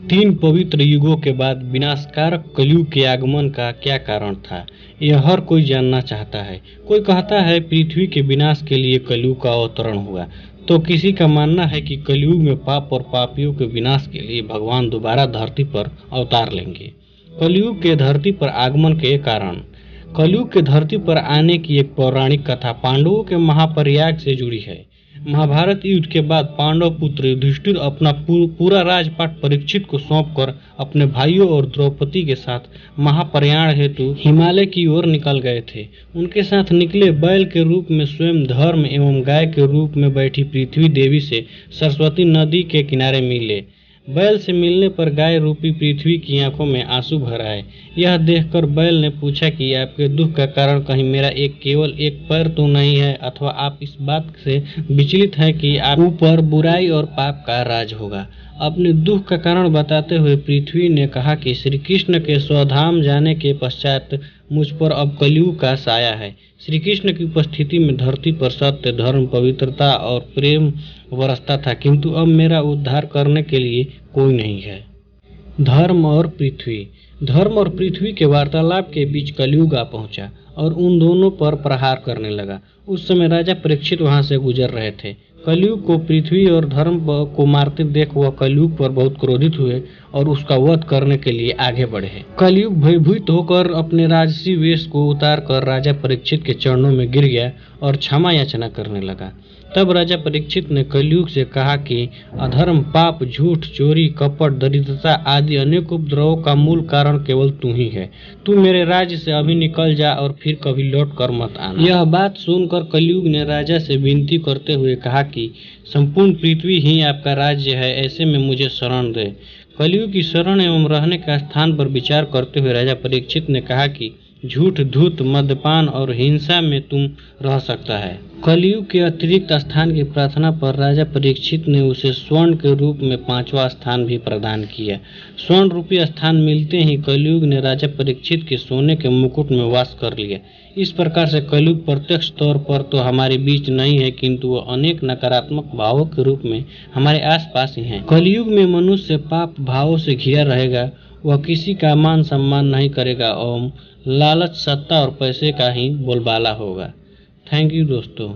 तीन पवित्र युगों के बाद विनाशकारक कलयुग के आगमन का क्या कारण था, यह हर कोई जानना चाहता है। कोई कहता है पृथ्वी के विनाश के लिए कलयुग का अवतरण हुआ, तो किसी का मानना है कि कलयुग में पाप और पापियों के विनाश के लिए भगवान दोबारा धरती पर अवतार लेंगे। कलयुग के धरती पर आगमन के कारण। कलयुग के धरती पर आने की एक पौराणिक कथा पांडवों के महापरियाग से जुड़ी है। महाभारत युद्ध के बाद पांडव पुत्र युधिष्ठिर अपना पूरा राजपाट परीक्षित को सौंपकर अपने भाइयों और द्रौपदी के साथ महाप्रयाण हेतु हिमालय की ओर निकल गए थे। उनके साथ निकले बैल के रूप में स्वयं धर्म एवं गाय के रूप में बैठी पृथ्वी देवी से सरस्वती नदी के किनारे मिले। बैल से मिलने पर गाय रूपी पृथ्वी की आंखों में आंसू भर आए। यह देखकर बैल ने पूछा कि आपके दुख का कारण कहीं मेरा केवल एक पैर तो नहीं है, अथवा आप इस बात से विचलित हैं कि आप ऊपर बुराई और पाप का राज होगा। अपने दुख का कारण बताते हुए पृथ्वी ने कहा कि श्री कृष्ण के स्वधाम जाने के पश्चात मुझ पर अब कलयुग का साया है। श्री कृष्ण की उपस्थिति में धरती पर सत्य, धर्म, पवित्रता और प्रेम बरसता था, किंतु अब मेरा उद्धार करने के लिए कोई नहीं है। धर्म और पृथ्वी के वार्तालाप के बीच कलयुग आ पहुंचा और उन दोनों पर प्रहार करने लगा। उस समय राजा परीक्षित वहां से गुजर रहे थे। कलयुग को पृथ्वी और धर्म को मारते देख वह कलयुग पर बहुत क्रोधित हुए और उसका वध करने के लिए आगे बढ़े। कलयुग भयभीत होकर अपने राजसी वेश को उतार कर राजा परीक्षित के चरणों में गिर गया और क्षमा याचना करने लगा। तब राजा परीक्षित ने कलयुग से कहा कि अधर्म, पाप, झूठ, चोरी, कपट, दरिद्रता आदि अनेक उपद्रवों का मूल कारण केवल तू ही है। तू मेरे राज्य से अभी निकल जा और फिर कभी लौट कर मत आना। यह बात सुनकर कलयुग ने राजा से विनती करते हुए कहा कि संपूर्ण पृथ्वी ही आपका राज्य है, ऐसे में मुझे शरण दे। कलयुग की शरण एवं रहने का स्थान पर विचार करते हुए राजा परीक्षित ने कहा कि झूठ, धूत, मद्यपान और हिंसा में तुम रह सकता है। कलयुग के अतिरिक्त स्थान की प्रार्थना पर राजा परीक्षित ने उसे स्वर्ण के रूप में 5वां स्थान भी प्रदान किया। स्वर्ण रूपी स्थान मिलते ही कलयुग ने राजा परीक्षित के सोने के मुकुट में वास कर लिया। इस प्रकार से कलयुग प्रत्यक्ष तौर पर तो हमारे बीच नहीं है, किंतु वह अनेक नकारात्मक भावों के रूप में हमारे आसपास ही है। कलयुग में मनुष्य पाप भावों से घिरा रहेगा। वह किसी का मान सम्मान नहीं करेगा और लालच, सत्ता और पैसे का ही बोलबाला होगा। थैंक यू दोस्तों।